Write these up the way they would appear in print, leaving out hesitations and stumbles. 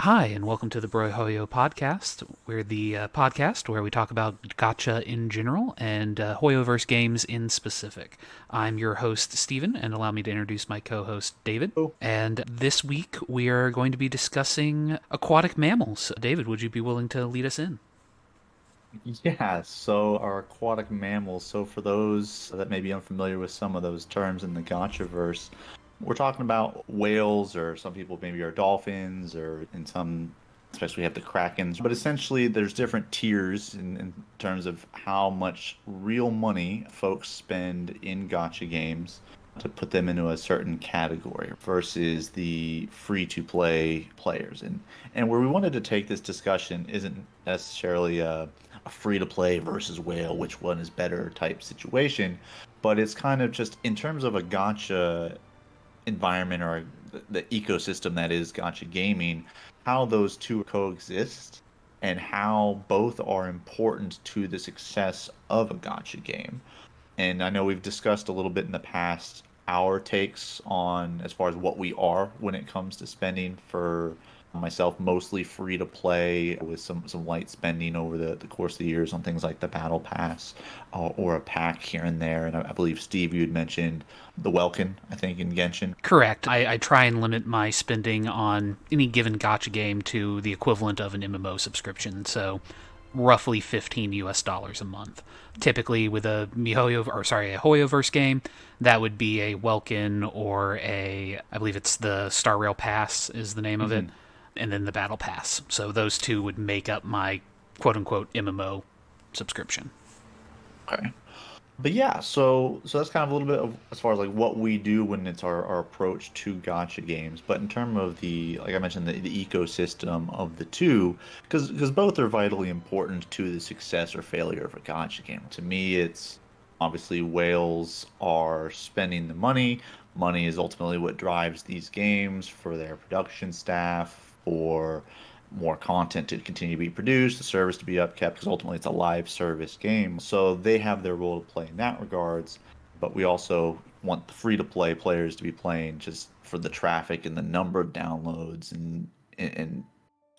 Hi, and welcome to the Brohoyo podcast. We're the podcast where we talk about gacha in general and Hoyoverse games in specific. I'm your host, Steven, and allow me to introduce my co host, David. Oh, And this week we are going to be discussing aquatic mammals. David, would you be willing to lead us in? yeah. So our aquatic mammals. So for those that may be unfamiliar with some of those terms in the Gotchaverse, we're talking about whales, or some people maybe are dolphins, or in some, especially we have the krakens. But essentially, there's different tiers in terms of how much real money folks spend in gotcha games to put them into a certain category versus the free to play players. And where we wanted to take this discussion isn't necessarily a free to play versus whale, which one is better type situation, but it's kind of just in terms of a gotcha environment, or the ecosystem that is gotcha gaming, how those two coexist and how both are important to the success of a gotcha game. And I know we've discussed a little bit in the past our takes on as far as what we are when it comes to spending. For myself, mostly free to play with some light spending over the course of the years on things like the battle pass, or a pack here and there. And I believe Steve, you had mentioned the Welkin, I think, in Genshin. Correct. I try and limit my spending on any given gacha game to the equivalent of an MMO subscription. So roughly 15 US dollars a month. Typically with a a Hoyoverse game, that would be a Welkin or I believe it's the Star Rail Pass is the name of it, Hmm. and then the Battle Pass. So those two would make up my quote unquote MMO subscription. Okay. But yeah, so that's kind of a little bit of as far as like what we do when it's our approach to gotcha games. But in terms of the, like I mentioned, the ecosystem of the two, because both are vitally important to the success or failure of a gotcha game. To me, it's obviously whales are spending the money. Money is ultimately what drives these games for their production staff, for more content to continue to be produced, the service to be upkept, because ultimately it's a live service game. So they have their role to play in that regards. But we also want the free to play players to be playing just for the traffic and the number of downloads and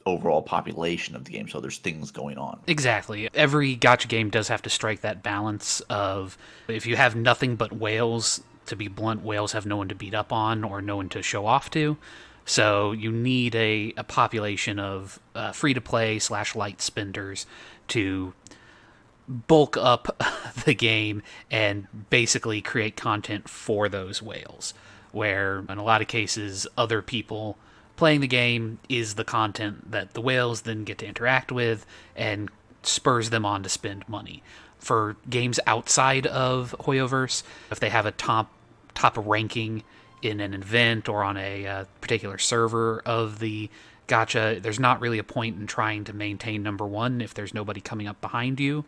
overall population of the game. So there's things going on. Exactly. Every gacha game does have to strike that balance of if you have nothing but whales, to be blunt, whales have no one to beat up on or no one to show off to. So you need a population of free to play / light spenders to bulk up the game and basically create content for those whales. Where in a lot of cases, other people playing the game is the content that the whales then get to interact with and spurs them on to spend money. For games outside of Hoyoverse, if they have a top ranking in an event or on a particular server of the gacha, there's not really a point in trying to maintain number one if there's nobody coming up behind you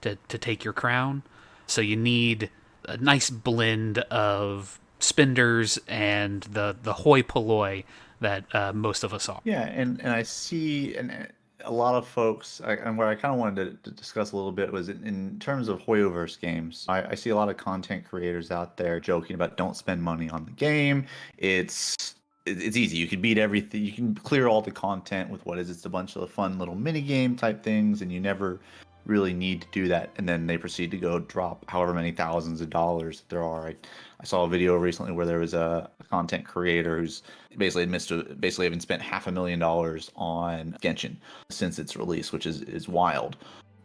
to take your crown. So you need a nice blend of spenders and the hoi polloi that most of us are. Yeah, and I see, and a lot of folks, and where I kind of wanted to discuss a little bit was in terms of Hoyoverse games. I see a lot of content creators out there joking about don't spend money on the game. It's it's easy. You can beat everything. You can clear all the content with what is it's a bunch of fun little mini game type things, and you never really need to do that. And then they proceed to go drop however many thousands of dollars there are. I saw a video recently where there was a content creator who's basically admits to basically having spent $500,000 on Genshin since its release, which is wild.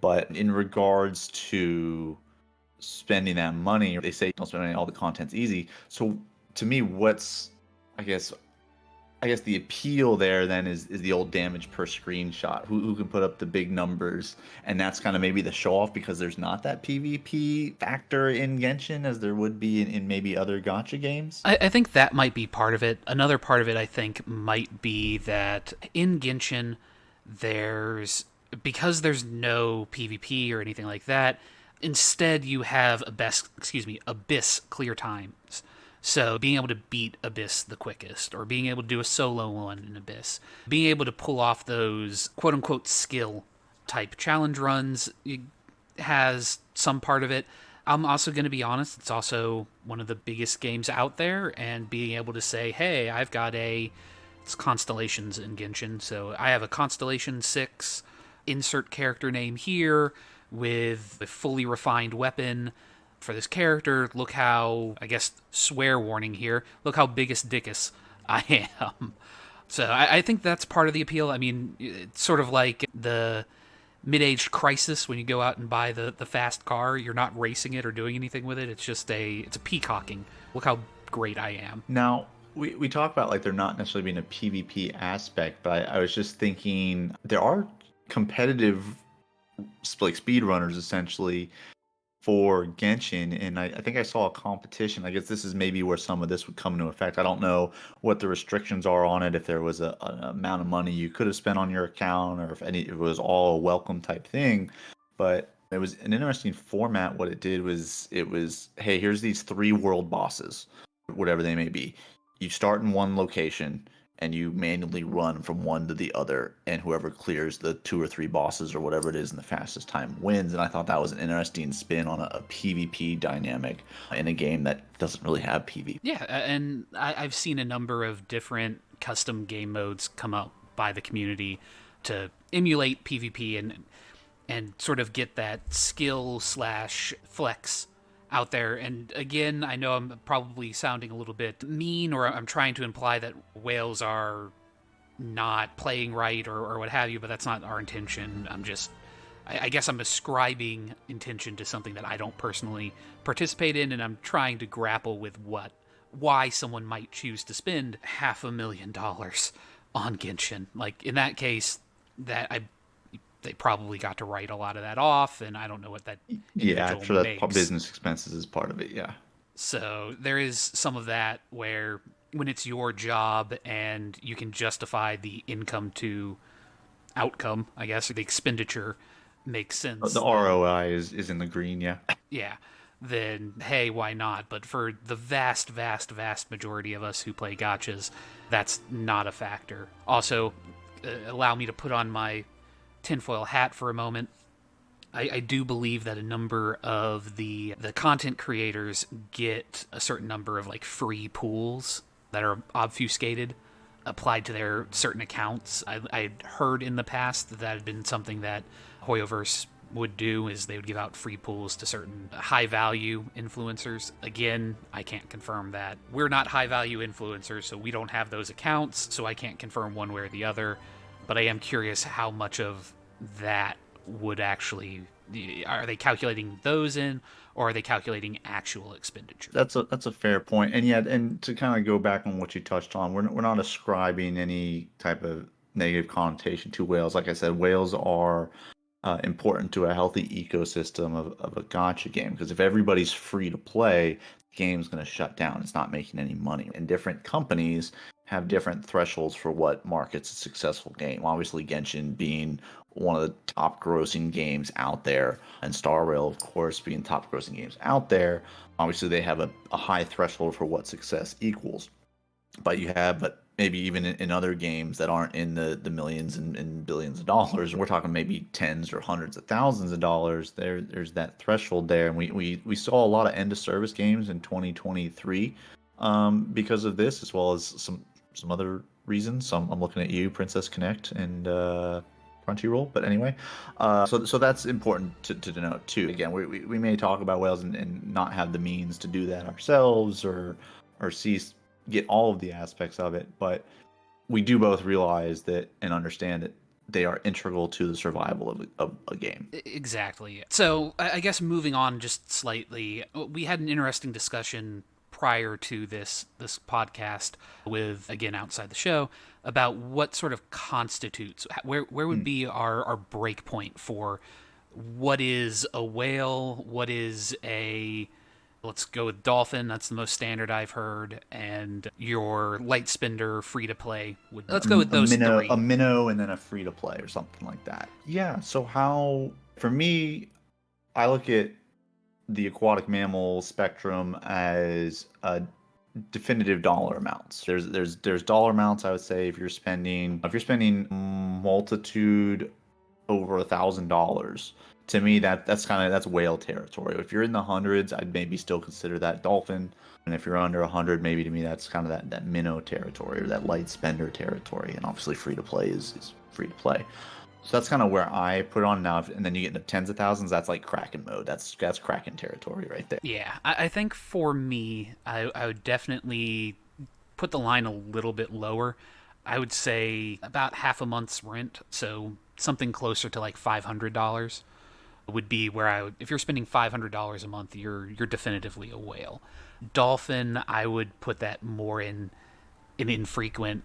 But in regards to spending that money, they say don't spend money, all the content's easy. So to me, I guess I guess the appeal there then is the old damage per screenshot. Who can put up the big numbers, and that's kind of maybe the show off because there's not that PvP factor in Genshin as there would be in maybe other gotcha games. I think that might be part of it. Another part of it, I think, might be that in Genshin, there's because there's no PvP or anything like that. Instead, you have abyss clear times. So being able to beat Abyss the quickest, or being able to do a solo one in Abyss, being able to pull off those quote unquote skill type challenge runs has some part of it. I'm also going to be honest, it's also one of the biggest games out there, and being able to say, hey, I've got a It's constellations in Genshin. So I have a Constellation 6, insert character name here with a fully refined weapon for this character. Look how, I guess, swear warning here, look how biggest dickus I am. So I think that's part of the appeal. I mean, it's sort of like the mid-aged crisis when you go out and buy the fast car. You're not racing it or doing anything with it. It's a peacocking. Look how great I am. Now, we talk about like there not necessarily being a PvP aspect, but I was just thinking there are competitive like speedrunners essentially for Genshin, and I think I saw a competition. I guess this is maybe where some of this would come into effect. I don't know what the restrictions are on it, if there was an amount of money you could have spent on your account, or if it was all a welcome type thing. But it was an interesting format. What it did was hey, here's these three world bosses, whatever they may be. You start in one location and you manually run from one to the other, and whoever clears the two or three bosses or whatever it is in the fastest time wins. And I thought that was an interesting spin on a PvP dynamic in a game that doesn't really have PvP. Yeah, and I've seen a number of different custom game modes come up by the community to emulate PvP and sort of get that skill slash flex out there. And again, I know I'm probably sounding a little bit mean, or I'm trying to imply that whales are not playing right or what have you, but that's not our intention. I guess I'm ascribing intention to something that I don't personally participate in, and I'm trying to grapple with why someone might choose to spend $500,000 on Genshin. Like in that case, they probably got to write a lot of that off, and I don't know what that Yeah, I'm individual sure that makes. business expenses is part of it. Yeah. So there is some of that where when it's your job and you can justify the income to outcome, I guess, or the expenditure makes sense, The then ROI is in the green. Yeah. yeah, then hey, why not? But for the vast, vast, vast majority of us who play gotchas, that's not a factor. Also, allow me to put on my tinfoil hat for a moment. I do believe that a number of the content creators get a certain number of like free pools that are obfuscated applied to their certain accounts. I'd heard in the past that had been something that Hoyoverse would do, is they would give out free pools to certain high value influencers. Again, I can't confirm that. We're not high value influencers, so we don't have those accounts, so I can't confirm one way or the other. But I am curious how much of that would actually, are they calculating those in, or are they calculating actual expenditure? That's a fair point. And yet, and to kind of go back on what you touched on, we're not ascribing any type of negative connotation to whales. Like I said, whales are important to a healthy ecosystem of a gotcha game, because if everybody's free to play, the game's going to shut down. It's not making any money. And different companies have different thresholds for what markets a successful game. Obviously, Genshin being one of the top grossing games out there, and Star Rail, of course, being top grossing games out there. Obviously, they have a high threshold for what success equals. But maybe even in other games that aren't in the millions and billions of dollars, we're talking maybe tens or hundreds of thousands of dollars. There's that threshold there, and we saw a lot of end of service games in 2023 because of this, as well as some other reasons. I'm looking at you, Princess Connect, and Crunchyroll. But anyway, so that's important to denote too. Again, we may talk about whales and not have the means to do that ourselves, or get all of the aspects of it, but we do both realize that and understand that they are integral to the survival of a game. Exactly. So I guess moving on just slightly, we had an interesting discussion prior to this podcast with, again, outside the show, about what sort of constitutes, where would be our break point for what is a whale, what is a, let's go with dolphin, that's the most standard I've heard, and your light spender free to play would, let's go with those three. A minnow, and then a free to play or something like that. Yeah. So how, for me, I look at the aquatic mammal spectrum as a definitive dollar amounts. There's dollar amounts, I would say, if you're spending multitude over $1,000. To me, that's whale territory. If you're in the hundreds, I'd maybe still consider that dolphin. And if you're under 100, maybe to me that's kind of that minnow territory or that light spender territory. And obviously, free to play is free to play. So that's kind of where I put on now. And then you get into tens of thousands. That's like Kraken mode. That's Kraken territory right there. Yeah, I think for me, I would definitely put the line a little bit lower. I would say about half a month's rent, so something closer to like $500 would be where I would. If you're spending $500 a month, you're definitively a whale. Dolphin, I would put that more in an infrequent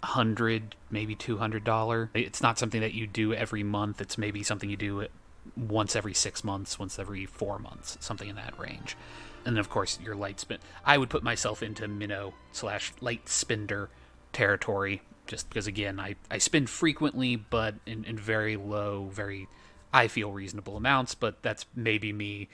100, maybe $200. It's not something that you do every month. It's maybe something you do once every 6 months, once every 4 months, something in that range. And then of course your light spin. I would put myself into minnow / light spender territory, just because again I spend frequently, but in very low, very I feel reasonable amounts. But that's maybe me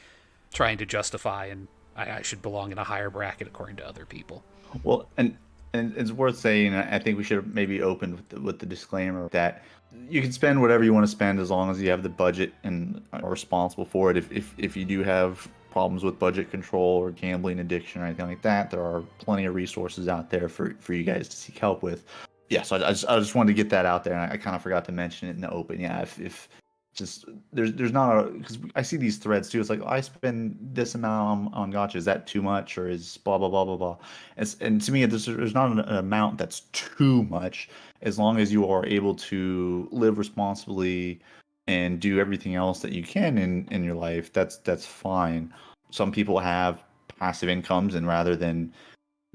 trying to justify, and I should belong in a higher bracket according to other people. Well, and it's worth saying, I think we should have maybe opened with the disclaimer that you can spend whatever you want to spend as long as you have the budget and are responsible for it. If you do have problems with budget control or gambling addiction or anything like that, there are plenty of resources out there for you guys to seek help with. Yeah, so I just wanted to get that out there, and I kind of forgot to mention it in the open. Yeah, if just there's not a, because I see these threads too. It's like, I spend this amount on gacha. Is that too much, or is blah blah blah blah blah? And to me, there's not an amount that's too much, as long as you are able to live responsibly and do everything else that you can in your life. That's fine. Some people have passive incomes, and rather than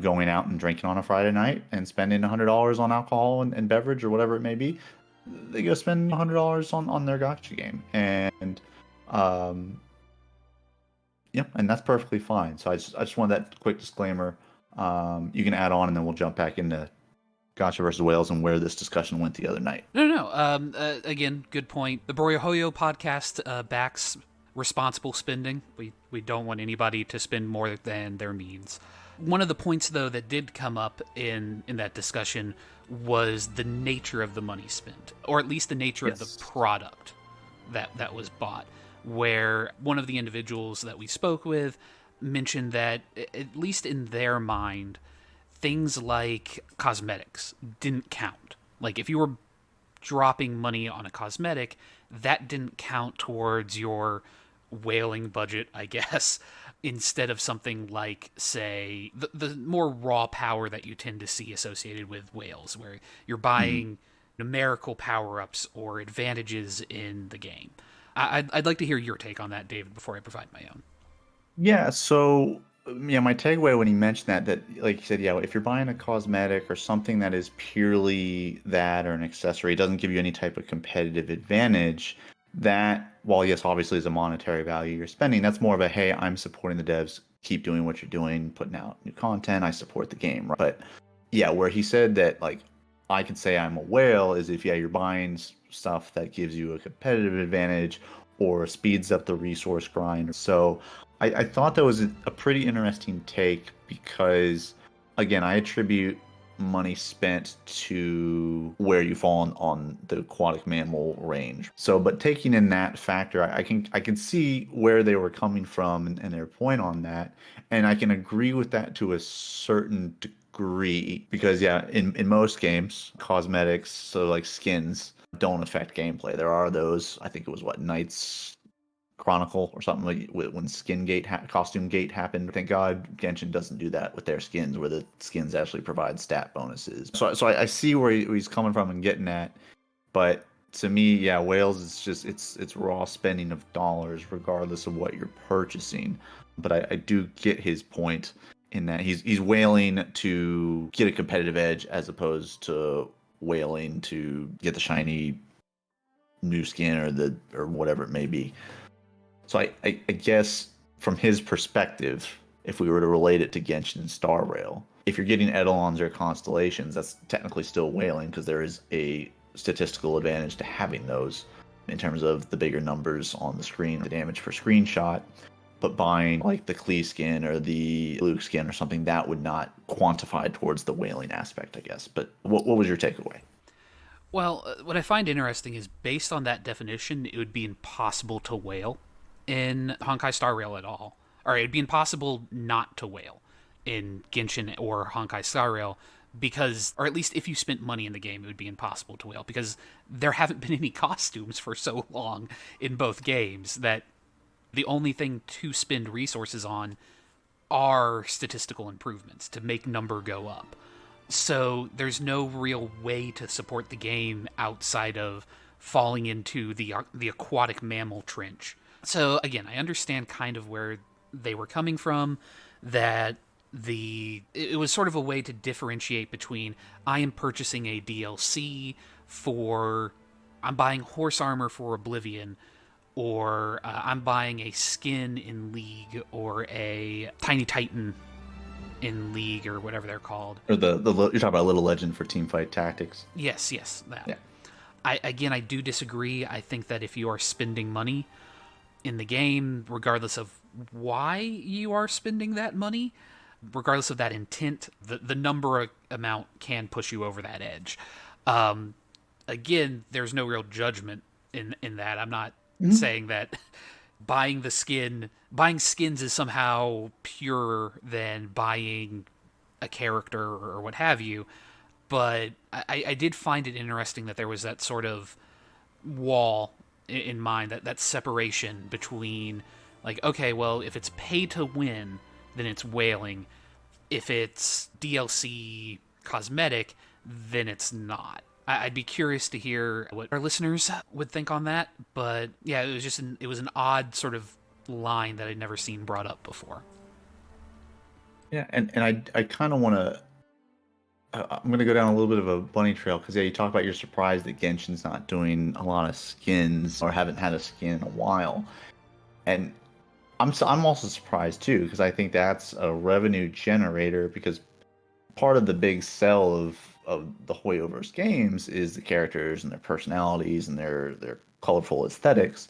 going out and drinking on a Friday night and spending $100 on alcohol and beverage or whatever it may be, they go spend $100 on their gotcha game, and um, yeah, and that's perfectly fine. So I just wanted that quick disclaimer. You can add on, and then we'll jump back into gotcha versus whales and where this discussion went the other night. No. Again, good point. The Brohoyo podcast backs responsible spending. We don't want anybody to spend more than their means. One of the points, though, that did come up in that discussion was the nature of the money spent, or at least the nature of the product that was bought, where one of the individuals that we spoke with mentioned that, at least in their mind, things like cosmetics didn't count. Like, if you were dropping money on a cosmetic, that didn't count towards your whaling budget, I guess, instead of something like, say, the more raw power that you tend to see associated with whales, where you're buying numerical power-ups or advantages in the game. I'd like to hear your take on that, David, before I provide my own. Yeah, so yeah, my takeaway when he mentioned that like you said, yeah, if you're buying a cosmetic or something that is purely that or an accessory, it doesn't give you any type of competitive advantage. That, while yes, obviously is a monetary value you're spending, that's more of a, hey, I'm supporting the devs, keep doing what you're doing, putting out new content, I support the game, right? But yeah, where he said that, like, I can say I'm a whale is if, yeah, you're buying stuff that gives you a competitive advantage or speeds up the resource grind. So I thought that was a pretty interesting take, because again, I attribute money spent to where you fall on the aquatic mammal range. So, but taking in that factor, I can see where they were coming from and their point on that, and I can agree with that to a certain degree, because yeah, in most games, cosmetics, so like skins, don't affect gameplay. There are those, I think it was what, Knights Chronicle or something, like when Costume Gate happened. Thank God Genshin doesn't do that with their skins, where the skins actually provide stat bonuses. So I see where he's coming from and getting at, but to me, yeah, whales is just it's raw spending of dollars regardless of what you're purchasing. But I do get his point in that he's whaling to get a competitive edge as opposed to whaling to get the shiny new skin or whatever it may be. So I guess from his perspective, if we were to relate it to Genshin and Star Rail, if you're getting etalons or constellations, that's technically still whaling, because there is a statistical advantage to having those in terms of the bigger numbers on the screen, the damage per screenshot. But buying like the Klee skin or the Luke skin or something, that would not quantify towards the whaling aspect, I guess. But what was your takeaway? Well, what I find interesting is based on that definition, it would be impossible to whale in Honkai Star Rail at all. Or it'd be impossible not to whale in Genshin or Honkai Star Rail because, or at least if you spent money in the game, it would be impossible to whale because there haven't been any costumes for so long in both games that the only thing to spend resources on are statistical improvements to make number go up. So there's no real way to support the game outside of falling into the aquatic mammal trench. So again, I understand kind of where they were coming from, that it was sort of a way to differentiate between I am purchasing a DLC for I'm buying horse armor for Oblivion, or I'm buying a skin in League, or a Tiny Titan in League, or whatever they're called. Or you're talking about Little Legend for Teamfight Tactics. Yes, that. Yeah. I do disagree. I think that if you are spending money in the game, regardless of why you are spending that money, regardless of that intent, the number amount can push you over that edge. Um, Again, there's no real judgment in that. I'm not saying that buying skins is somehow purer than buying a character or what have you. But I did find it interesting that there was that sort of wall in mind, that separation between, like, okay, well, if it's pay to win, then it's whaling. If it's DLC cosmetic, then it's not. I'd be curious to hear what our listeners would think on that. But yeah, it was an odd sort of line that I'd never seen brought up before. Yeah, and I kind of want to. I'm going to go down a little bit of a bunny trail because, yeah, you talk about you're surprised that Genshin's not doing a lot of skins or haven't had a skin in a while. And I'm also surprised too because I think that's a revenue generator because part of the big sell of the Hoyoverse games is the characters and their personalities and their colorful aesthetics.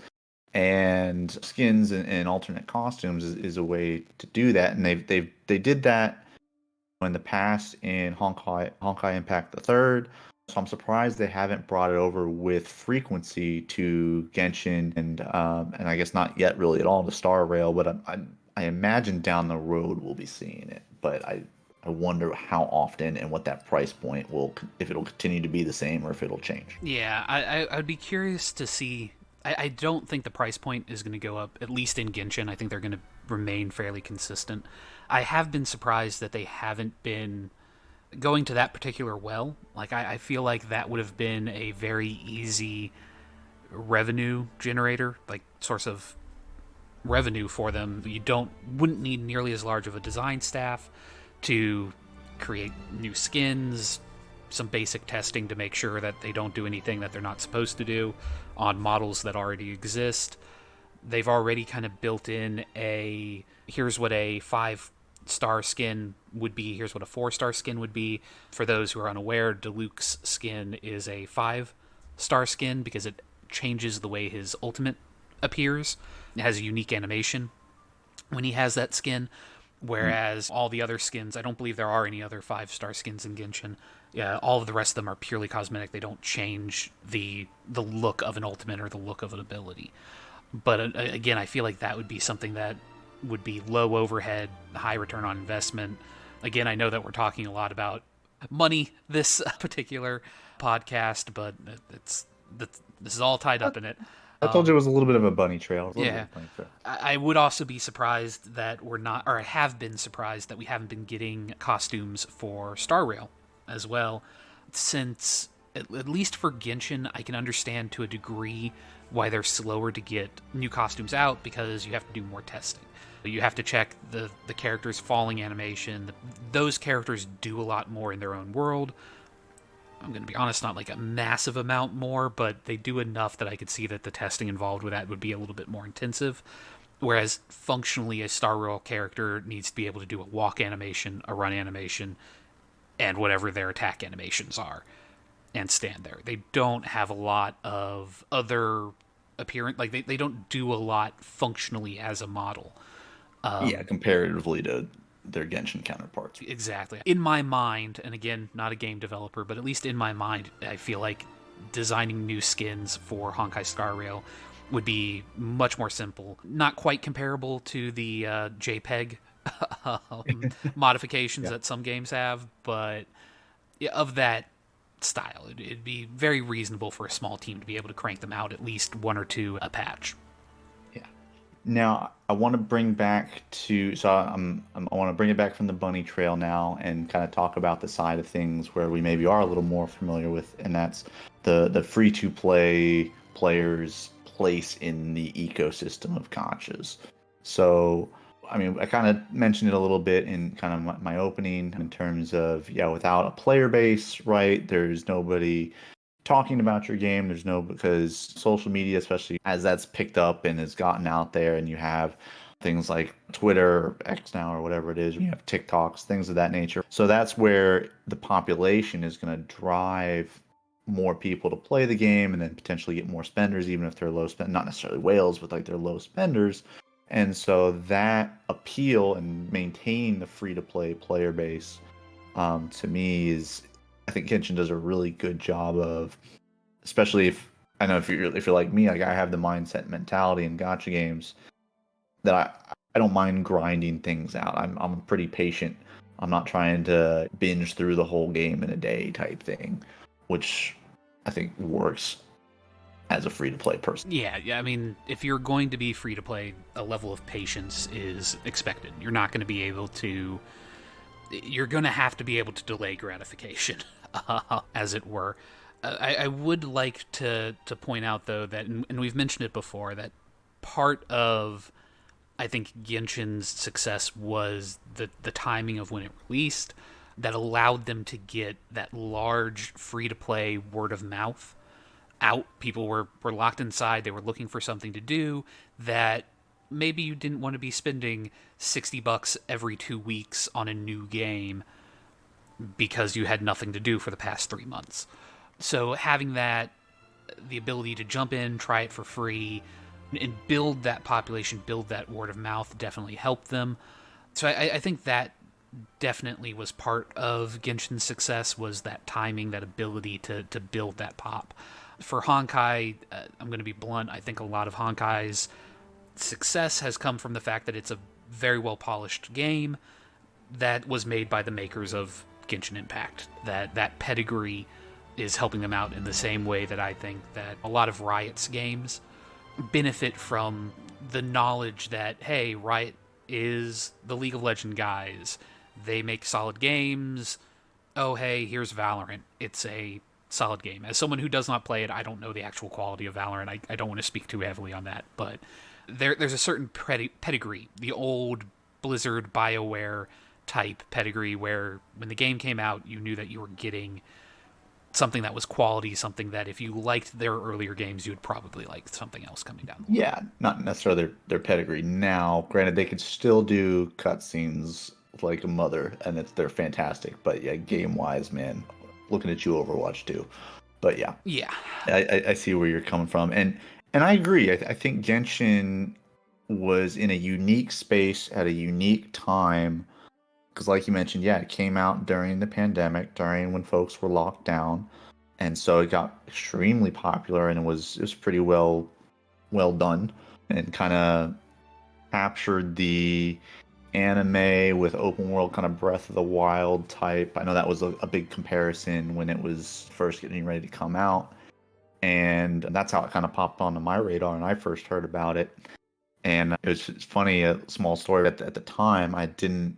And skins and alternate costumes is a way to do that, and they did that in the past in Honkai Impact the Third. So I'm surprised they haven't brought it over with frequency to Genshin and I guess not yet really at all to Star Rail, but I imagine down the road we'll be seeing it. But I wonder how often and what that price point will, if it'll continue to be the same or if it'll change. Yeah, I'd be curious to see. I don't think the price point is going to go up, at least in Genshin. I think they're going to remain fairly consistent. I have been surprised that they haven't been going to that particular well. Like, I feel like that would have been a very easy revenue generator, like source of revenue for them. Wouldn't need nearly as large of a design staff to create new skins, some basic testing to make sure that they don't do anything that they're not supposed to do on models that already exist. They've already kind of built in here's what a 5-star skin would be, here's what a 4-star skin would be. For those who are unaware, Diluc's skin is a 5-star skin because it changes the way his ultimate appears. It has a unique animation when he has that skin. Whereas all the other skins, I don't believe there are any other 5-star skins in Genshin. Yeah, all of the rest of them are purely cosmetic. They don't change the look of an ultimate or the look of an ability. But again, I feel like that would be something that would be low overhead, high return on investment. Again, I know that we're talking a lot about money this particular podcast, but this is all tied up in it. I told you it was a little bit of a bunny trail. Yeah, I would also be surprised that we're not, or I have been surprised that we haven't been getting costumes for Star Rail as well, since at least for Genshin, I can understand to a degree why they're slower to get new costumes out because you have to do more testing. You have to check the character's falling animation. Those characters do a lot more in their own world. I'm going to be honest, not like a massive amount more, but they do enough that I could see that the testing involved with that would be a little bit more intensive. Whereas functionally, a Star Rail character needs to be able to do a walk animation, a run animation, and whatever their attack animations are, and stand there. They don't have a lot of other appearance, like they don't do a lot functionally as a model. Yeah, comparatively to their Genshin counterparts. Exactly. In my mind, and again, not a game developer, but at least in my mind, I feel like designing new skins for Honkai Star Rail would be much more simple. Not quite comparable to the JPEG modifications Yeah. that some games have, but of that style. It'd be very reasonable for a small team to be able to crank them out at least one or two a patch. Yeah. Now I want to bring back to so I want to bring it back from the bunny trail now and kind of talk about the side of things where we maybe are a little more familiar with, and that's the free to play players' place in the ecosystem of conchas. So I mean, I kind of mentioned it a little bit in kind of my opening in terms of, yeah, without a player base, right, there's nobody talking about your game. There's no, because social media, especially as that's picked up and has gotten out there, and you have things like Twitter or X now or whatever it is, you have TikToks, things of that nature. So that's where the population is going to drive more people to play the game and then potentially get more spenders, even if they're low spend, not necessarily whales, but like they're low spenders. And so that appeal and maintaining the free to play player base, to me is, I think Genshin does a really good job of, especially if I know if you're like me, like I have the mindset mentality in gotcha games that I don't mind grinding things out. I'm pretty patient. I'm not trying to binge through the whole game in a day type thing, which I think works as a free to play person. Yeah. I mean, if you're going to be free to play, a level of patience is expected. You're not going to be able to. You're going to have to be able to delay gratification, as it were. I would like to point out though that, and we've mentioned it before, that part of I think Genshin's success was the timing of when it released that allowed them to get that large free to play word of mouth out. People were locked inside. They were looking for something to do that maybe you didn't want to be spending $60 every 2 weeks on a new game because you had nothing to do for the past 3 months. So having that, the ability to jump in, try it for free, and build that population, build that word of mouth definitely helped them. So I think that definitely was part of Genshin's success, was that timing, that ability to build that pop. For Honkai, I'm going to be blunt, I think a lot of Honkai's success has come from the fact that it's a very well polished game that was made by the makers of Genshin Impact. That pedigree is helping them out in the same way that I think that a lot of Riot's games benefit from the knowledge that, hey, Riot is the League of Legends guys. They make solid games. Oh, hey, here's Valorant. It's a solid game. As someone who does not play it, I don't know the actual quality of Valorant. I don't want to speak too heavily on that, but there's a certain pedigree, the old Blizzard, BioWare type pedigree, where when the game came out, you knew that you were getting something that was quality, something that if you liked their earlier games, you would probably like something else coming down the line. Yeah, not necessarily their pedigree now. Granted, they could still do cutscenes like a mother, and they're fantastic. But yeah, game wise, man, looking at you, Overwatch too. But yeah, Yeah. I see where you're coming from, and I agree. I think Genshin was in a unique space at a unique time because, like you mentioned, yeah, it came out during the pandemic, during when folks were locked down, and so it got extremely popular, and it was pretty well done, and kind of captured the anime with open world kind of Breath of the Wild type. I know that was a big comparison when it was first getting ready to come out, and that's how it kind of popped onto my radar, and I first heard about it. And it's funny, a small story. At the time, I didn't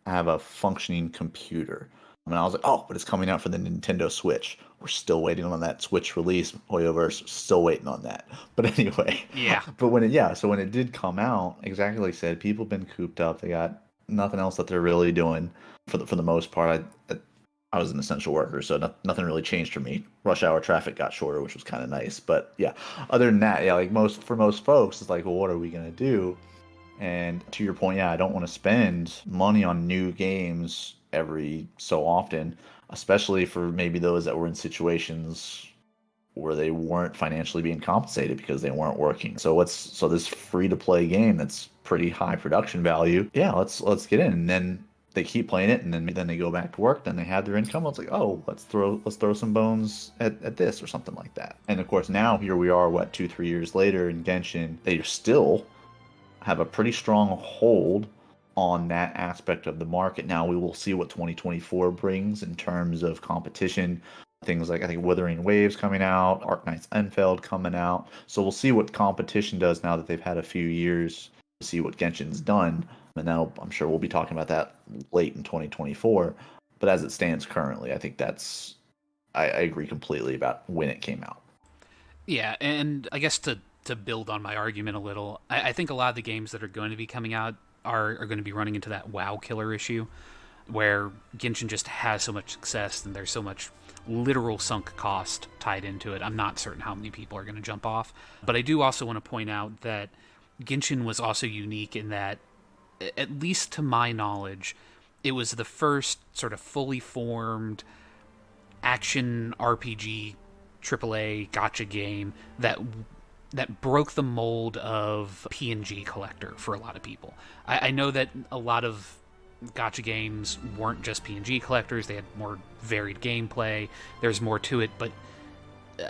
have a functioning computer. I mean, I was like, oh, but it's coming out for the Nintendo Switch. We're still waiting on that Switch release. Hoyoverse, still waiting on that. But anyway, Yeah. but so when it did come out, exactly like I said, people been cooped up. They got nothing else that they're really doing for the most part. I was an essential worker, so nothing really changed for me. Rush hour traffic got shorter, which was kind of nice. But yeah, other than that, yeah, like most folks, it's like, well, what are we gonna do? And to your point, yeah, I don't want to spend money on new games every so often, especially for maybe those that were in situations where they weren't financially being compensated because they weren't working. So this free to play game that's pretty high production value. Yeah, let's get in. And then they keep playing it, and then they go back to work. Then they have their income. It's like, oh, let's throw some bones at this or something like that. And of course, now here we are, what, 2-3 years later in Genshin, they still have a pretty strong hold on that aspect of the market. Now we will see what 2024 brings in terms of competition. Things like, I think, Wuthering Waves coming out, Arknight's Enfeld coming out. So we'll see what competition does now that they've had a few years to see what Genshin's done. And now I'm sure we'll be talking about that late in 2024. But as it stands currently, I think I agree completely about when it came out. Yeah, and I guess to build on my argument a little, I think a lot of the games that are going to be coming out are going to be running into that WoW killer issue, where Genshin just has so much success and there's so much literal sunk cost tied into it. I'm not certain how many people are going to jump off. But I do also want to point out that Genshin was also unique in that, at least to my knowledge, it was the first sort of fully formed action RPG AAA gotcha game that broke the mold of PNG collector for a lot of people. I know that a lot of gotcha games weren't just PNG collectors. They had more varied gameplay. There's more to it, but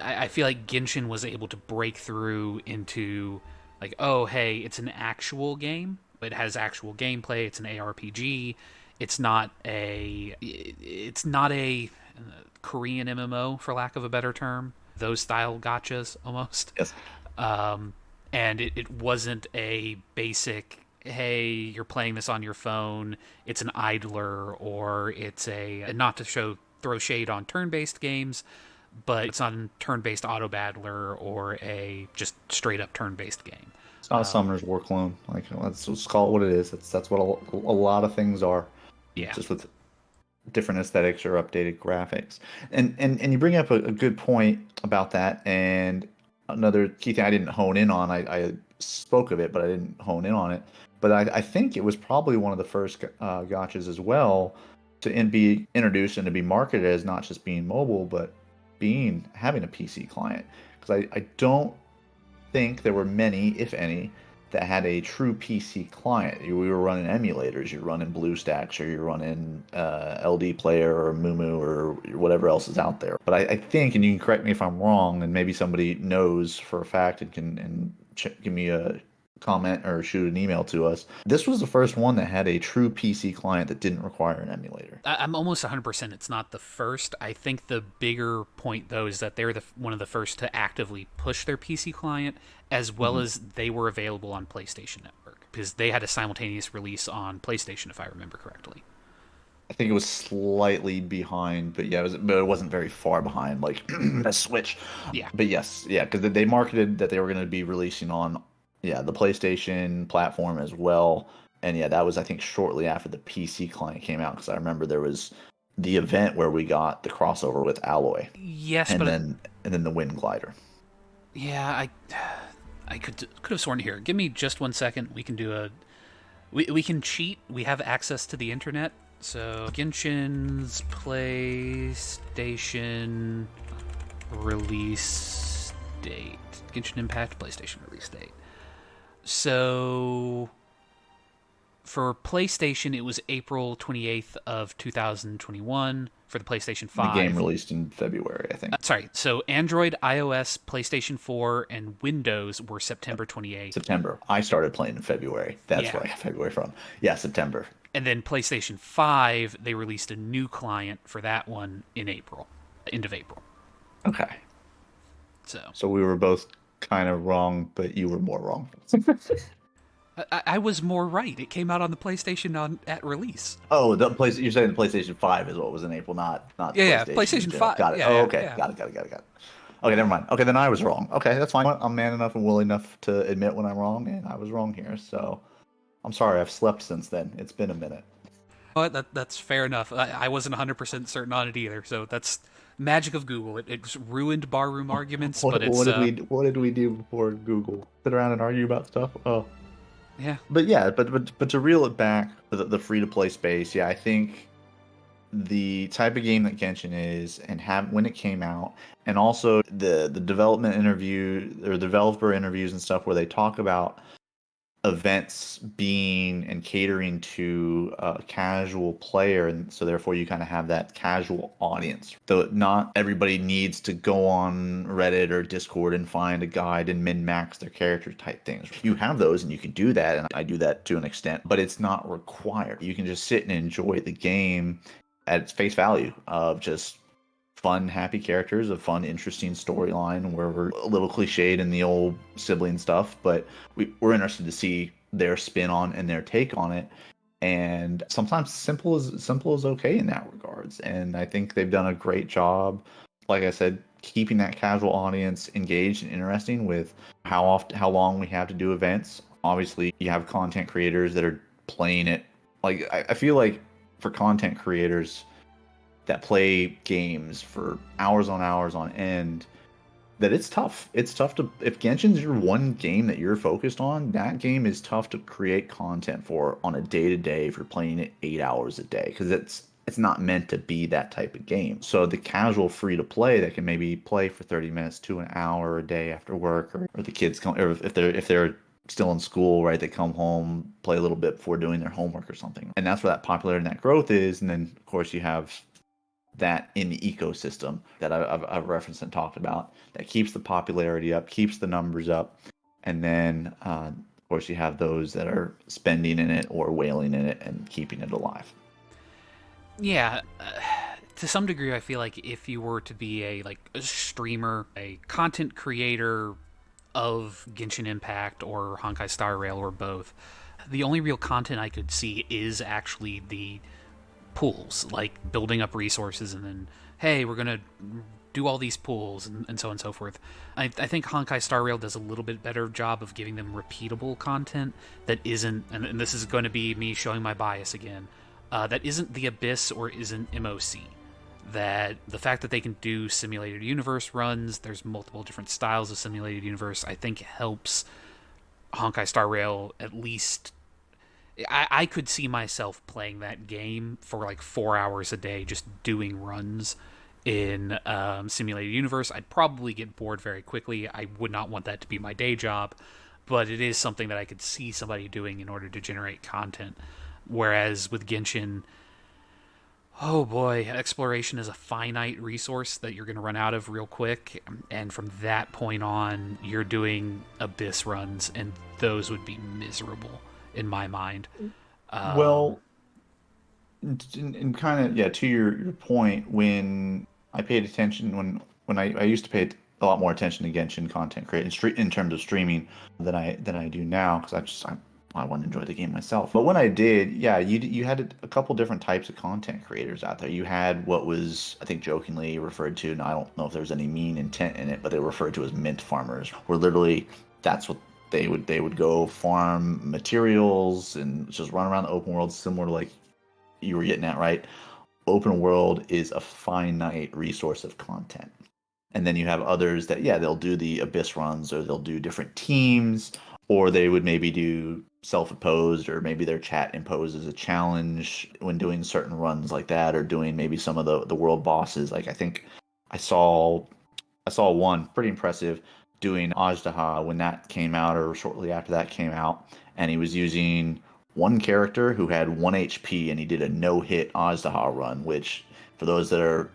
I feel like Genshin was able to break through into, like, oh, hey, it's an actual game. It has actual gameplay. It's an ARPG. It's not a Korean MMO, for lack of a better term. Those style gotchas, almost. Yes. And it wasn't a basic, hey, you're playing this on your phone, it's an idler, or it's not to throw shade on turn-based games, but it's not a turn-based auto battler or a just straight-up turn-based game. It's not a Summoner's War clone. Like, let's call it what it is. That's what a lot of things are. Yeah. Just with different aesthetics or updated graphics. And you bring up a good point about that. And another key thing I didn't hone in on, I spoke of it, but I didn't hone in on it. But I think it was probably one of the first gotchas as well to be introduced and to be marketed as not just being mobile, but having a PC client. Because I don't think there were many, if any, that had a true PC client. We were running emulators. You're running BlueStacks, or you're running LD Player or Mumu or whatever else is out there. But I think, and you can correct me if I'm wrong, and maybe somebody knows for a fact and can give me a comment or shoot an email to us. This was the first one that had a true PC client that didn't require an emulator. I'm almost 100% it's not the first. I think the bigger point, though, is that they're one of the first to actively push their PC client, as well as they were available on PlayStation Network, because they had a simultaneous release on PlayStation, if I remember correctly. I think it was slightly behind, but yeah, but it wasn't very far behind, like a Switch. Yeah. But yes, yeah, because they marketed that they were going to be releasing on, the PlayStation platform as well. And yeah, that was, I think, shortly after the PC client came out, because I remember there was the event where we got the crossover with Alloy. Yes, and then the Wind Glider. Yeah, I could have sworn here. Give me just 1 second. We can do we can cheat. We have access to the internet. So Genshin's PlayStation release date. Genshin Impact PlayStation release date. So for PlayStation, it was April 28th of 2021 for the PlayStation 5. The game released in February, I think. Sorry. So Android, iOS, PlayStation 4, and Windows were September 28th. September. I started playing in February. That's where I got February from. Yeah, September. And then PlayStation 5, they released a new client for that one in April, end of April. Okay. So we were both kind of wrong, but you were more wrong. I was more right. It came out on the PlayStation at release. Oh, you're saying the PlayStation 5 is what was in April, not PlayStation 5. Got it. Yeah, okay. Yeah. Got it. Okay, never mind. Okay, then I was wrong. Okay, that's fine. I'm man enough and willing enough to admit when I'm wrong, and I was wrong here. So I'm sorry. I've slept since then. It's been a minute. Well, that's fair enough. I wasn't 100% certain on it either, so that's magic of Google. It's ruined barroom arguments, what did we do before Google? Sit around and argue about stuff? Oh. Yeah. But to reel it back, the free-to-play space, I think the type of game that Genshin is, and when it came out, and also the development interview or developer interviews and stuff where they talk about events being and catering to a casual player, and so therefore you kind of have that casual audience. Though not everybody needs to go on Reddit or Discord and find a guide and min-max their character type things. You have those and you can do that, and I do that to an extent, but it's not required. You can just sit and enjoy the game at its face value of just fun, happy characters, a fun, interesting storyline where we're a little cliched in the old sibling stuff, but we're interested to see their spin on and their take on it. And sometimes simple is okay in that regards. And I think they've done a great job, like I said, keeping that casual audience engaged and interesting with how long we have to do events. Obviously, you have content creators that are playing it. Like I feel like for content creators that play games for hours on end, that it's tough. It's tough to, if Genshin's your one game that you're focused on, that game is tough to create content for on a day to day if you're playing it 8 hours a day, because it's not meant to be that type of game. So the casual free to play that can maybe play for 30 minutes to an hour a day after work, or the kids come, or if they're still in school, right? They come home, play a little bit before doing their homework or something. And that's where that popularity and that growth is. And then of course you have that in the ecosystem that I've referenced and talked about that keeps the popularity up, keeps the numbers up. And then, of course, you have those that are spending in it or whaling in it and keeping it alive. Yeah, to some degree, I feel like if you were to be a streamer, a content creator of Genshin Impact or Honkai Star Rail or both, the only real content I could see is actually the pools, like building up resources and then, hey, we're gonna do all these pools and so on and so forth. I think Honkai Star Rail does a little bit better job of giving them repeatable content that isn't, and this is going to be me showing my bias again, that isn't the Abyss or isn't MOC. That the fact that they can do simulated universe runs, there's multiple different styles of simulated universe, I think helps Honkai Star Rail at least. I could see myself playing that game for like 4 hours a day, just doing runs in simulated universe. I'd probably get bored very quickly. I would not want that to be my day job, but it is something that I could see somebody doing in order to generate content. Whereas with Genshin, oh boy, exploration is a finite resource that you're going to run out of real quick. And from that point on, you're doing abyss runs, and those would be miserable in my mind. Um, Well, and kind of, yeah, to your point, when I paid attention, when I used to pay a lot more attention to Genshin content creation in terms of streaming than I do now, because I want to enjoy the game myself. But when I did, yeah, you had a couple different types of content creators out there. You had what was, I think, jokingly referred to, and I don't know if there's any mean intent in it, but they were referred to as mint farmers, where literally that's what they would go farm materials and just run around the open world, similar to like you were getting at, right? Open world is a finite resource of content. And then you have others that, yeah, they'll do the abyss runs, or they'll do different teams, or they would maybe do self-imposed, or maybe their chat imposes a challenge when doing certain runs like that, or doing maybe some of the world bosses. Like I think I saw I saw one pretty impressive doing Ajdaha when that came out, or shortly after that came out, and he was using one character who had 1 HP, and he did a no-hit Ajdaha run, which for those that are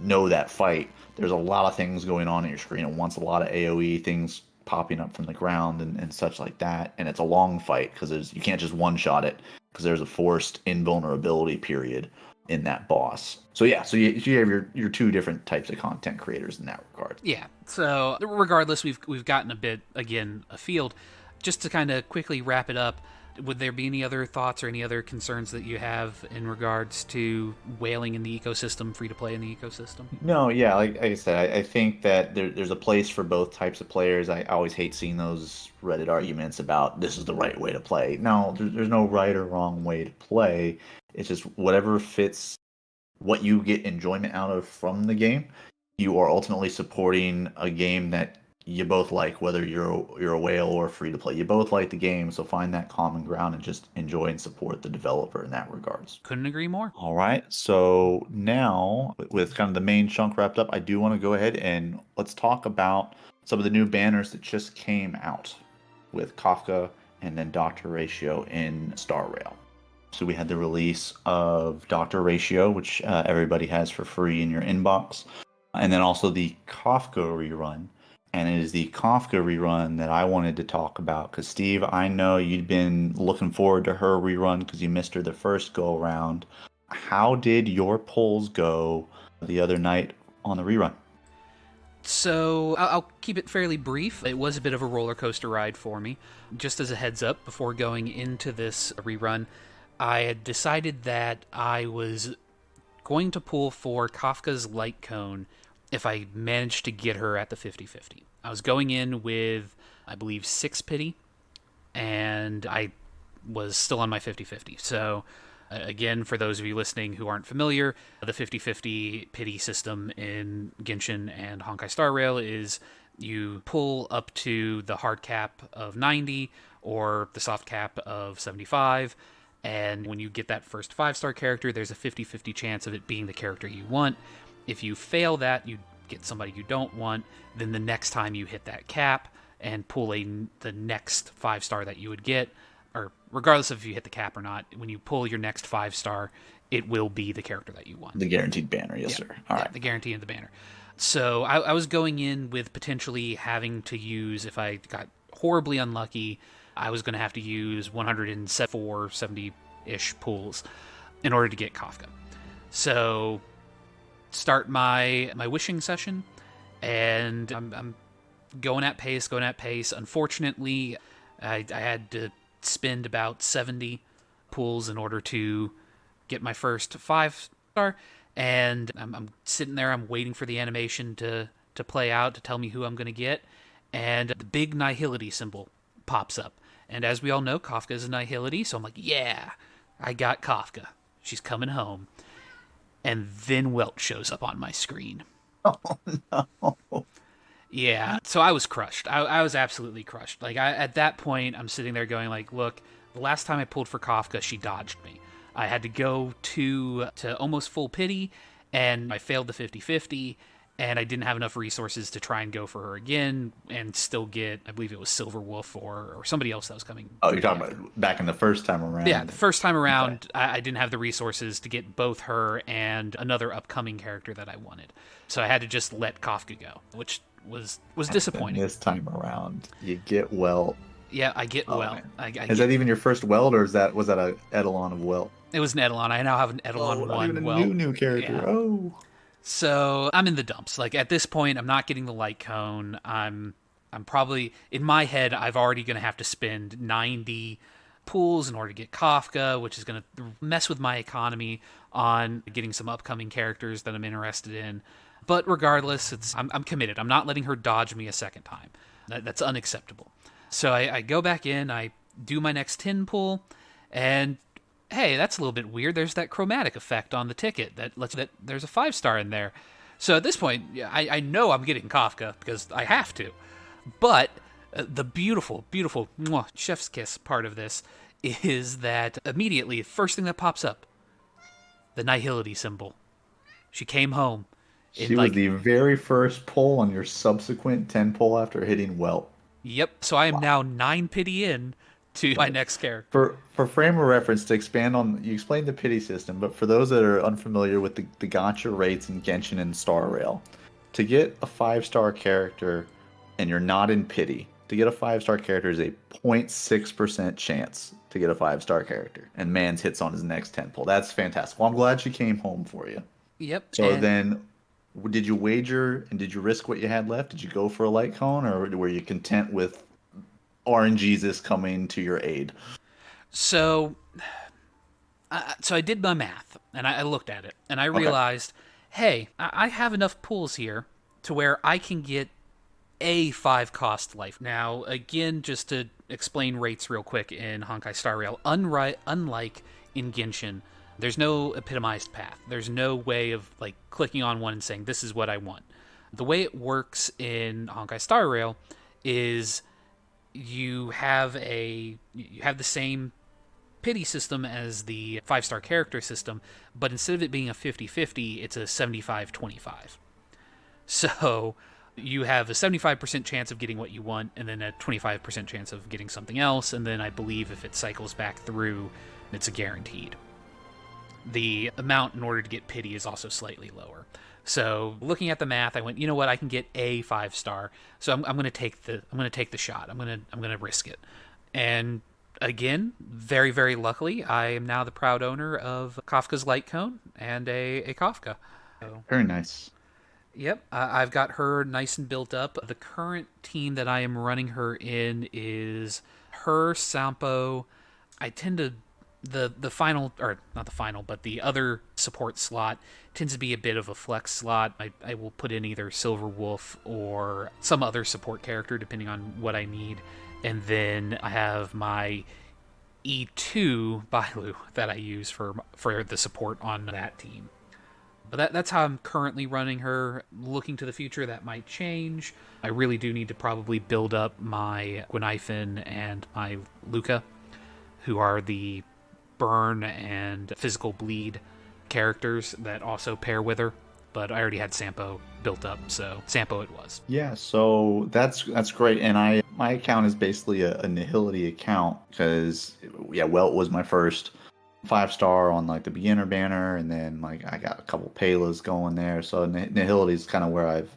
know that fight, there's a lot of things going on your screen at once, a lot of AoE things popping up from the ground and such like that, and it's a long fight because you can't just one-shot it because there's a forced invulnerability period in that boss. So yeah, so you have your two different types of content creators in that regard. yeah. So regardless, we've gotten a bit again afield. Just to kind of quickly wrap it up, would there be any other thoughts or any other concerns that you have in regards to whaling in the ecosystem, free to play in the ecosystem? No, yeah, like I said, I think that there's a place for both types of players. I always hate seeing those Reddit arguments about this is the right way to play. No, there's no right or wrong way to play. It's just whatever fits what you get enjoyment out of from the game. You are ultimately supporting a game that you both like, whether you're a whale or free to play. You both like the game, so find that common ground and just enjoy and support the developer in that regards. Couldn't agree more. All right, so now with kind of the main chunk wrapped up, I do want to go ahead and let's talk about some of the new banners that just came out with Kafka and then Dr. Ratio in Star Rail. So we had the release of Dr. Ratio, which everybody has for free in your inbox, and then also the Kafka rerun. And it is the Kafka rerun that I wanted to talk about because, Steve, I know you'd been looking forward to her rerun because you missed her the first go around. How did your polls go the other night on the rerun? So I'll keep it fairly brief. It was a bit of a roller coaster ride for me. Just as a heads up, before going into this rerun, I had decided that I was going to pull for Kafka's Light Cone if I managed to get her at the 50-50. I was going in with, I believe, 6 pity, and I was still on my 50-50. So, again, for those of you listening who aren't familiar, the 50-50 pity system in Genshin and Honkai Star Rail is you pull up to the hard cap of 90 or the soft cap of 75, and when you get that first 5-star character, there's a 50-50 chance of it being the character you want. If you fail that, you get somebody you don't want, then the next time you hit that cap and pull the next 5-star that you would get, or regardless of if you hit the cap or not, when you pull your next 5-star, it will be the character that you want. The guaranteed banner, yes, sir. All right. The guarantee of the banner. So I was going in with potentially having to use, if I got horribly unlucky, I was going to have to use 174, 70-ish pulls in order to get Kafka. So start my wishing session, and I'm going at pace. Unfortunately, I had to spend about 70 pulls in order to get my first 5-star, and I'm sitting there, I'm waiting for the animation to play out to tell me who I'm going to get, and the big Nihility symbol pops up. And as we all know, Kafka is a Nihility, so I'm like, yeah, I got Kafka. She's coming home. And then Welt shows up on my screen. Oh, no. Yeah, so I was crushed. I was absolutely crushed. Like, at that point, I'm sitting there going, like, look, the last time I pulled for Kafka, she dodged me. I had to go to almost full pity, and I failed the 50-50, and I didn't have enough resources to try and go for her again and still get, I believe it was Silver Wolf or somebody else that was coming. Oh, you're talking about back in the first time around? Yeah, the first time around, okay. I didn't have the resources to get both her and another upcoming character that I wanted. So I had to just let Kafka go, which was disappointing. This time around, you get Welt. Yeah, I get Welt. Is that even your first Welt, or was that an Eidolon of Welt? It was an Eidolon. I now have an Eidolon 1 even a Welt. new character. Yeah. Oh. So I'm in the dumps. Like, at this point, I'm not getting the Light Cone. I'm probably, in my head, I've already going to have to spend 90 pools in order to get Kafka, which is going to mess with my economy on getting some upcoming characters that I'm interested in. But regardless, I'm committed. I'm not letting her dodge me a second time. That's unacceptable. So I go back in, I do my next 10 pull, and hey, that's a little bit weird. There's that chromatic effect on the ticket that lets that there's a 5-star in there. So at this point, I know I'm getting Kafka because I have to. But the beautiful, beautiful chef's kiss part of this is that immediately, first thing that pops up, the Nihility symbol. She came home. She was the very first pull on your subsequent 10 pull after hitting Welt. Yep. So I am now 9 pity in to my next character. For frame of reference, to expand on, you explained the pity system, but for those that are unfamiliar with the gacha rates in Genshin and Star Rail, to get a 5-star character and you're not in pity, to get a 5-star character is a 0.6% chance to get a 5-star character. And Mans hits on his next 10 pull. That's fantastic. Well, I'm glad she came home for you. Yep. So then, did you wager and did you risk what you had left? Did you go for a Light Cone, or were you content with RNGesus coming to your aid? So I did my math, and I looked at it, and I realized, hey, I have enough pulls here to where I can get a 5-cost life. Now, again, just to explain rates real quick in Honkai Star Rail, unlike in Genshin, there's no epitomized path. There's no way of like clicking on one and saying, this is what I want. The way it works in Honkai Star Rail is you have the same pity system as the 5-star character system, but instead of it being a 50-50, it's a 75-25. So You have a 75% chance of getting what you want, and then a 25% chance of getting something else, and then I believe if it cycles back through, it's a guaranteed. The amount in order to get pity is also slightly lower. So looking at the math, I went, you know what, I can get a 5-star, so I'm going to take the shot. I'm going to risk it, and again, very very luckily, I am now the proud owner of Kafka's Light Cone and a Kafka. So, Very nice. yep, I've got her nice and built up. The current team that I am running her in is her, Sampo. I tend to the final, or not the final, but the other support slot tends to be a bit of a flex slot. I will put in either Silver Wolf or some other support character depending on what I need. And then I have my E2 Bailu that I use for the support on that team. But that's how I'm currently running her. Looking to the future, that might change. I really do need to probably build up my Gwenifin and my Luca, who are the burn and physical bleed characters that also pair with her. But I already had Sampo built up, so Sampo it was. Yeah, so that's great. And my account is basically a Nihility account because yeah, Welt was my first 5-star on like the beginner banner, and then like I got a couple Palas going there. So Nihility is kind of where I've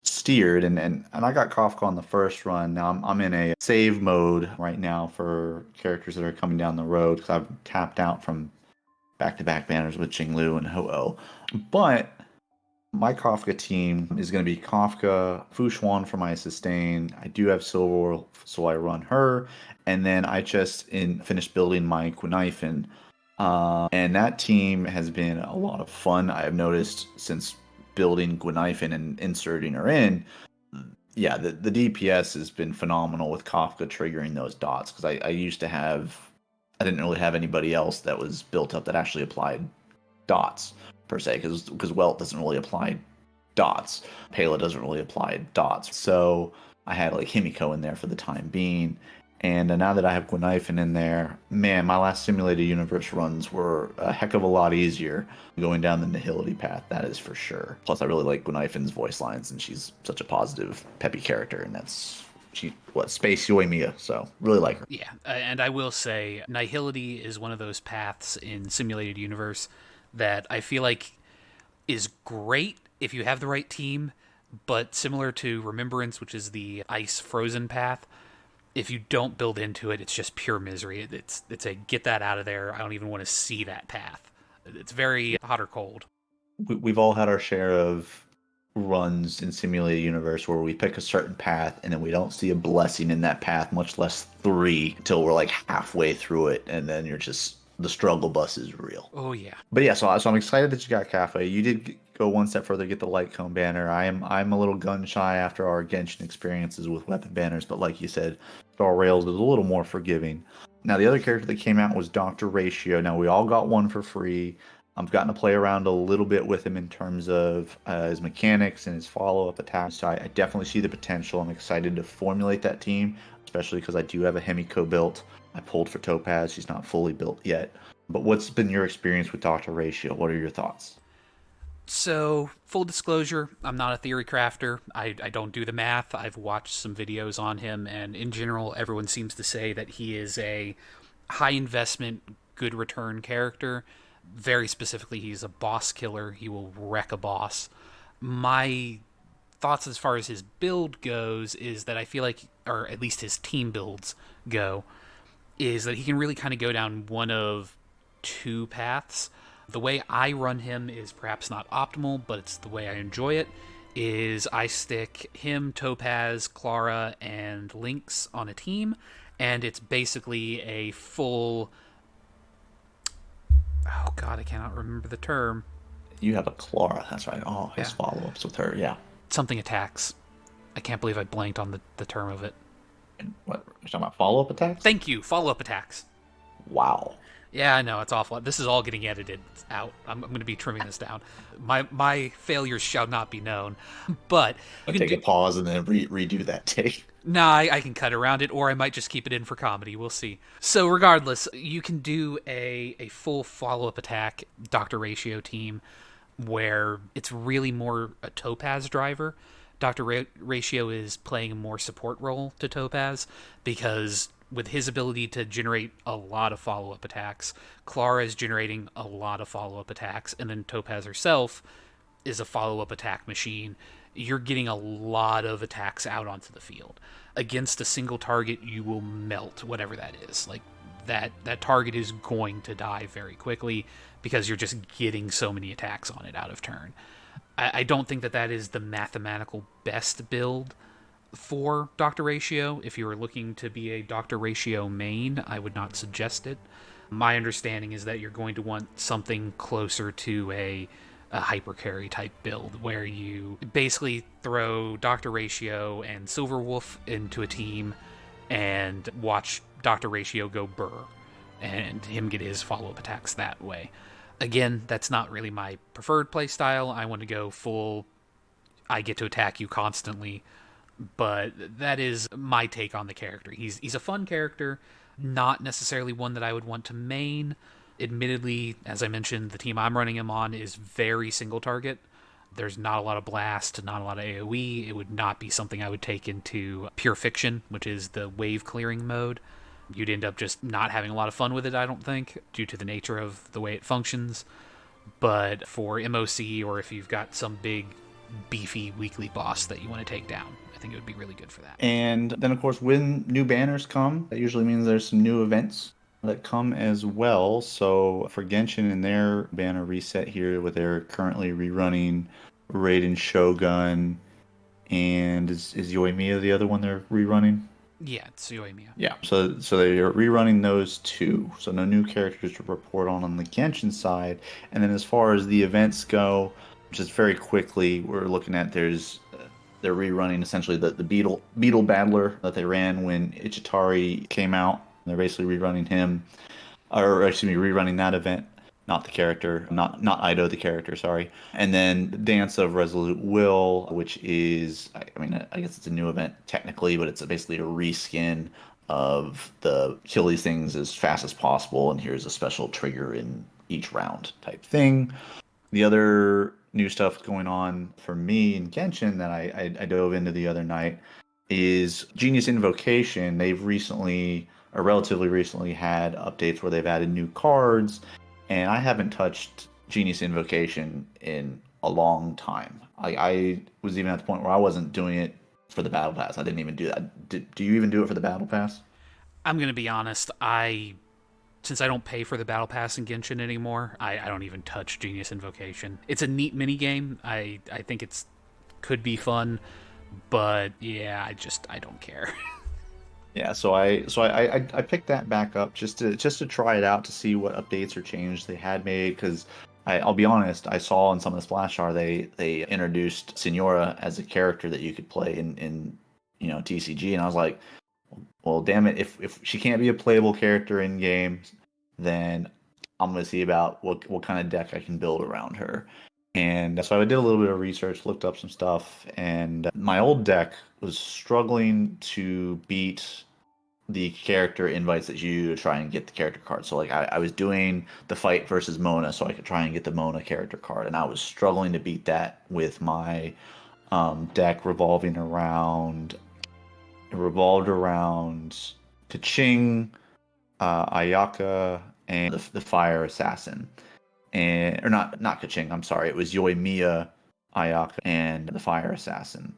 steered, and I got Kafka on the first run. Now I'm in a save mode right now for characters that are coming down the road because I've tapped out from back-to-back banners with Jinglu and Ho-Oh. But my Kafka team is going to be Kafka, Fushuan for my sustain. I do have Silver, so I run her, and then I just finished building my Kunaifen. And that team has been a lot of fun. I have noticed since building Gwenifin and inserting her in, yeah, the DPS has been phenomenal with Kafka triggering those dots because I didn't really have anybody else that was built up that actually applied dots per se because Welt doesn't really apply dots. Pela doesn't really apply dots. So I had like Himiko in there for the time being. And now that I have Gwenifin in there, man, my last simulated universe runs were a heck of a lot easier going down the Nihility path, that is for sure. Plus, I really like Gwenifin's voice lines, and she's such a positive, peppy character, and Space Yoimiya, so really like her. Yeah, and I will say, Nihility is one of those paths in simulated universe that I feel like is great if you have the right team, but similar to Remembrance, which is the ice frozen path, if you don't build into it, it's just pure misery. It's a get that out of there. I don't even want to see that path. It's very hot or cold. We've all had our share of runs in simulated universe where we pick a certain path and then we don't see a blessing in that path, much less 3 until we're like halfway through it, and then the struggle bus is real. Oh yeah. But yeah, so I'm excited that you got Cafe. You did go one step further, get the light cone banner. I'm a little gun shy after our Genshin experiences with weapon banners, but like you said, Star Rails is a little more forgiving. Now the other character that came out was Dr. Ratio. Now we all got one for free. I've gotten to play around a little bit with him in terms of his mechanics and his follow-up attacks. So I definitely see the potential. I'm excited to formulate that team, especially because I do have a Hemiko built. I pulled for Topaz. She's not fully built yet. But what's been your experience with Dr. Ratio? What are your thoughts? So, full disclosure, I'm not a theory crafter. I don't do the math. I've watched some videos on him, and in general, everyone seems to say that he is a high investment, good return character. Very specifically, he's a boss killer. He will wreck a boss. My thoughts as far as his build goes is that I feel like, or at least his team builds go, is that he can really kind of go down one of two paths. The way I run him is perhaps not optimal, but it's the way I enjoy it, is I stick him, Topaz, Clara, and Lynx on a team, and it's basically a full... Oh god, I cannot remember the term. You have a Clara, that's right. Oh, his follow-ups with her, yeah. Something attacks. I can't believe I blanked on the term of it. And what, you're talking about follow-up attacks? Thank you, follow-up attacks. Wow. Yeah, I know, it's awful. This is all getting edited out. I'm going to be trimming this down. My failures shall not be known. But I'll take a pause and then redo that take. Nah, I can cut around it, or I might just keep it in for comedy. We'll see. So regardless, you can do a full follow-up attack Dr. Ratio team where it's really more a Topaz driver, Ratio is playing a more support role to Topaz because with his ability to generate a lot of follow up attacks, Clara is generating a lot of follow up attacks, and then Topaz herself is a follow up attack machine. You're getting a lot of attacks out onto the field. Against a single target, you will melt whatever that is. Like that target is going to die very quickly because you're just getting so many attacks on it out of turn. I don't think that is the mathematical best build for Dr. Ratio. If you were looking to be a Dr. Ratio main, I would not suggest it. My understanding is that you're going to want something closer to a hyper carry type build where you basically throw Dr. Ratio and Silverwolf into a team and watch Dr. Ratio go burr and him get his follow up attacks that way. Again, that's not really my preferred play style. I want to go full, I get to attack you constantly, but that is my take on the character. He's a fun character, not necessarily one that I would want to main. Admittedly, as I mentioned, the team I'm running him on is very single target. There's not a lot of blast, not a lot of AoE. It would not be something I would take into Pure Fiction, which is the wave clearing mode. You'd end up just not having a lot of fun with it, I don't think, due to the nature of the way it functions. But for MOC, or if you've got some big, beefy weekly boss that you want to take down, I think it would be really good for that. And then, of course, when new banners come, that usually means there's some new events that come as well. So for Genshin and their banner reset here, where they're currently rerunning Raiden Shogun, and is Yoimiya the other one they're rerunning? Yeah, it's Yoimiya. Yeah, so they're rerunning those two. So no new characters to report on the Genshin side. And then as far as the events go, just very quickly, we're looking at they're rerunning essentially the Beetle Battler that they ran when Ichitari came out. They're basically rerunning him, or excuse me, rerunning that event, not the character, not Ido the character, sorry. And then Dance of Resolute Will, which is, I mean, I guess it's a new event technically, but it's basically a reskin of the kill these things as fast as possible, and here's a special trigger in each round type thing. The other new stuff going on for me in Genshin that I dove into the other night is Genius Invocation. They've recently, or relatively recently, had updates where they've added new cards, and I haven't touched Genius Invocation in a long time. I was even at the point where I wasn't doing it for the Battle Pass. I didn't even do that. Do you even do it for the Battle Pass? I'm going to be honest, since I don't pay for the Battle Pass in Genshin anymore, I don't even touch Genius Invocation. It's a neat mini game. I think it's could be fun, but yeah, I don't care. Yeah, so I picked that back up just to try it out to see what updates or changes they had made, because I'll be honest, I saw in some of the splash art they introduced Signora as a character that you could play in TCG, and I was like, well, damn it, if she can't be a playable character in game, then I'm gonna see about what kind of deck I can build around her. And so I did a little bit of research, looked up some stuff, and my old deck was struggling to beat the character invites that you do to try and get the character card. So like I was doing the fight versus Mona so I could try and get the Mona character card, and I was struggling to beat that with my deck revolved around Kaching, Ayaka, and the Fire Assassin. And or not Kaching, I'm sorry, it was Yoimiya, Ayaka, and the Fire Assassin.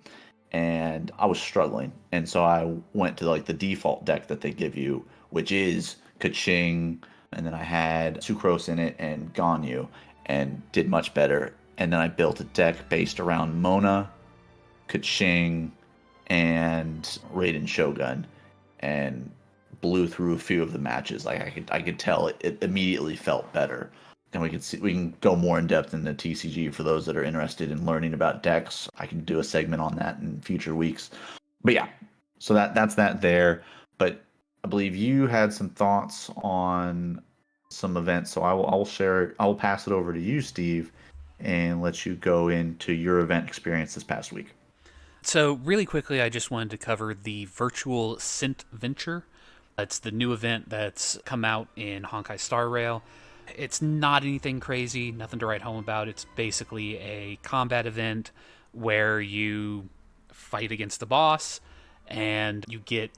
And I was struggling, and so I went to like the default deck that they give you, which is Kaching, and then I had Sucrose in it and Ganyu, and did much better. And then I built a deck based around Mona, Kaching, and Raiden Shogun, and blew through a few of the matches. Like I could tell it immediately felt better. And we can go more in depth in the TCG for those that are interested in learning about decks. I can do a segment on that in future weeks. But yeah, so that's that there. But I believe you had some thoughts on some events, so I'll share. I'll pass it over to you, Steve, and let you go into your event experience this past week. So really quickly, I just wanted to cover the virtual Scent Venture. It's the new event that's come out in Honkai Star Rail. It's not anything crazy, nothing to write home about. It's basically a combat event where you fight against the boss, and you get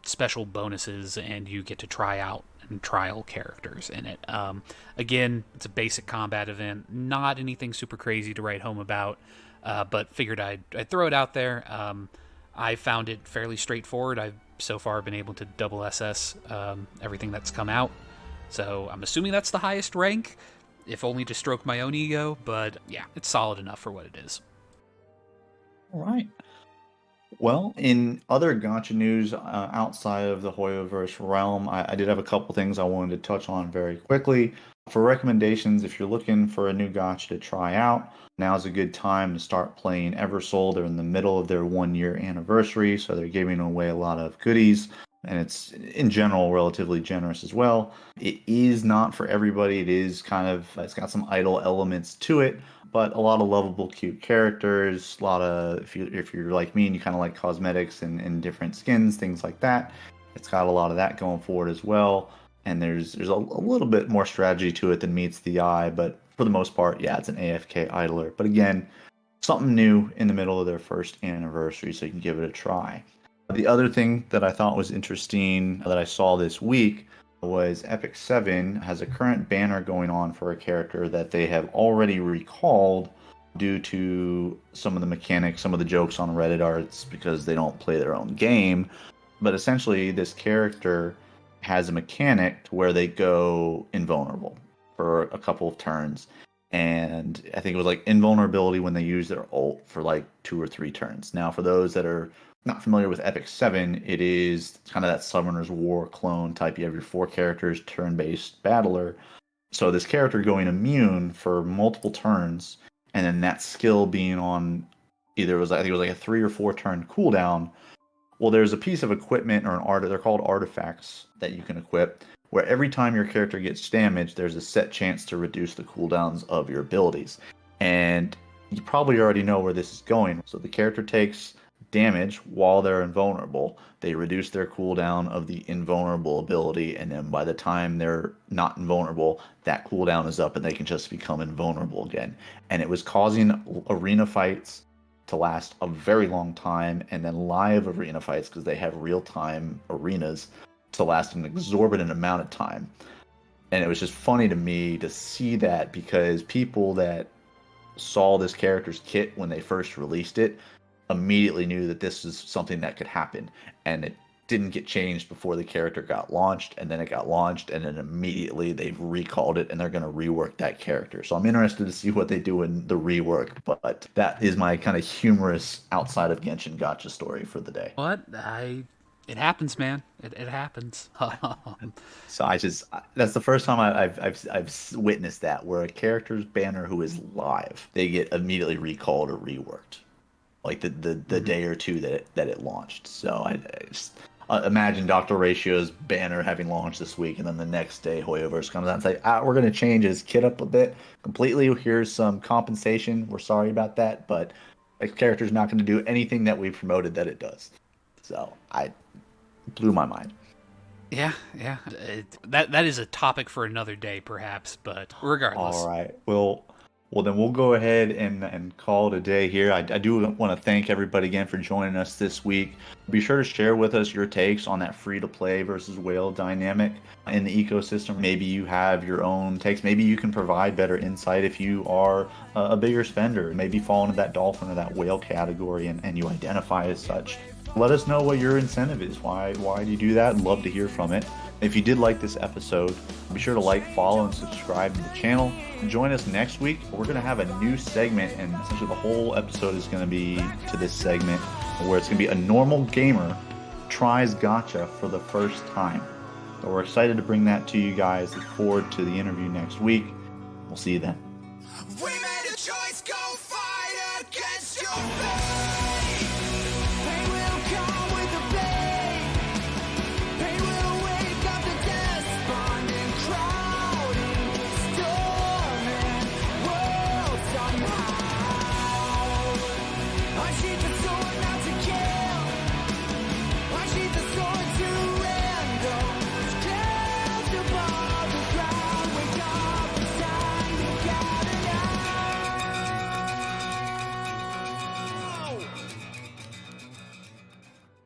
special bonuses, and you get to try out and trial characters in it. Again, it's a basic combat event, not anything super crazy to write home about, but figured I'd throw it out there. I found it fairly straightforward. I've so far been able to double SS everything that's come out, so I'm assuming that's the highest rank, if only to stroke my own ego, but yeah, it's solid enough for what it is. All right. Well, in other gacha news outside of the Hoyoverse realm, I did have a couple things I wanted to touch on very quickly. For recommendations, if you're looking for a new gacha to try out, now's a good time to start playing Eversoul. They're in the middle of their 1 year anniversary, so they're giving away a lot of goodies, and it's in general relatively generous as well. It is not for everybody. It is it's got some idle elements to it, but a lot of lovable, cute characters. A lot of if you're like me and you kind of like cosmetics and different skins, things like that. It's got a lot of that going for it as well. And there's a little bit more strategy to it than meets the eye, but for the most part, yeah, it's an AFK idler. But again, something new in the middle of their first anniversary, so you can give it a try. The other thing that I thought was interesting that I saw this week was Epic 7 has a current banner going on for a character that they have already recalled due to some of the mechanics, some of the jokes on Reddit arts, because they don't play their own game. But essentially, this character has a mechanic to where they go invulnerable for a couple of turns. And I think it was like invulnerability when they use their ult for like 2 or 3 turns. Now, for those that are not familiar with Epic 7, it is kind of that Summoner's War clone type. You have your 4 characters, turn-based battler. So this character going immune for multiple turns, and then that skill being on I think it was like a 3 or 4 turn cooldown. Well, there's a piece of equipment or an art, they're called artifacts, that you can equip, where every time your character gets damaged, there's a set chance to reduce the cooldowns of your abilities. And you probably already know where this is going. So the character takes damage while they're invulnerable. They reduce their cooldown of the invulnerable ability, and then by the time they're not invulnerable, that cooldown is up and they can just become invulnerable again. And it was causing arena fights to last a very long time, and then live arena fights, because they have real-time arenas, to last an exorbitant amount of time. And it was just funny to me to see that, because people that saw this character's kit when they first released it immediately knew that this is something that could happen, and it didn't get changed before the character got launched, and then it got launched, and then immediately they've recalled it, and they're going to rework that character. So I'm interested to see what they do in the rework, but that is my kind of humorous outside of Genshin gotcha story for the day. It happens, man. It happens. So that's the first time I've witnessed that, where a character's banner who is live, they get immediately recalled or reworked, like the day or two that it launched. So I just imagine Dr. Ratio's banner having launched this week, and then the next day Hoyoverse comes out and say, we're going to change his kit up a bit completely. Here's some compensation. We're sorry about that, but the character's not going to do anything that we promoted that it does. So I blew my mind. Yeah. That is a topic for another day, perhaps, but regardless. All right. Well, then we'll go ahead and call it a day here. I do want to thank everybody again for joining us this week. Be sure to share with us your takes on that free-to-play versus whale dynamic in the ecosystem. Maybe you have your own takes. Maybe you can provide better insight if you are a bigger spender. Maybe fall into that dolphin or that whale category and you identify as such. Let us know what your incentive is. Why do you do that? I'd love to hear from it. If you did like this episode, be sure to like, follow, and subscribe to the channel. Join us next week. We're going to have a new segment, and essentially the whole episode is going to be to this segment, where it's going to be a normal gamer tries gacha for the first time. So we're excited to bring that to you guys. Look forward to the interview next week. We'll see you then.